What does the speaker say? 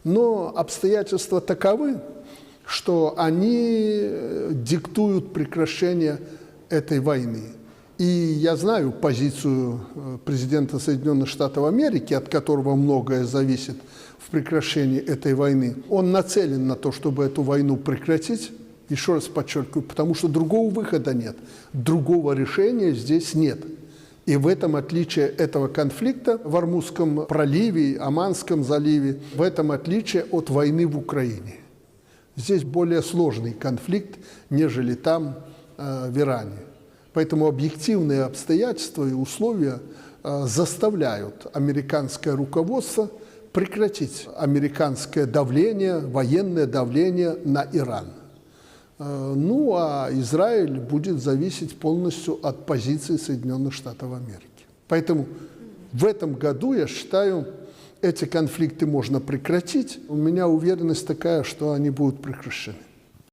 Но обстоятельства таковы, что они диктуют прекращение этой войны. И я знаю позицию президента Соединенных Штатов Америки, от которого многое зависит в прекращении этой войны. Он нацелен на то, чтобы эту войну прекратить, еще раз подчеркиваю, потому что другого выхода нет, другого решения здесь нет. И в этом отличие этого конфликта в Ормузском проливе, Оманском заливе, в этом отличие от войны в Украине. Здесь более сложный конфликт, нежели там, в Иране. Поэтому объективные обстоятельства и условия заставляют американское руководство прекратить американское давление, военное давление на Иран. Ну, а Израиль будет зависеть полностью от позиции Соединенных Штатов Америки. Поэтому в этом году, я считаю, эти конфликты можно прекратить. У меня уверенность такая, что они будут прекращены.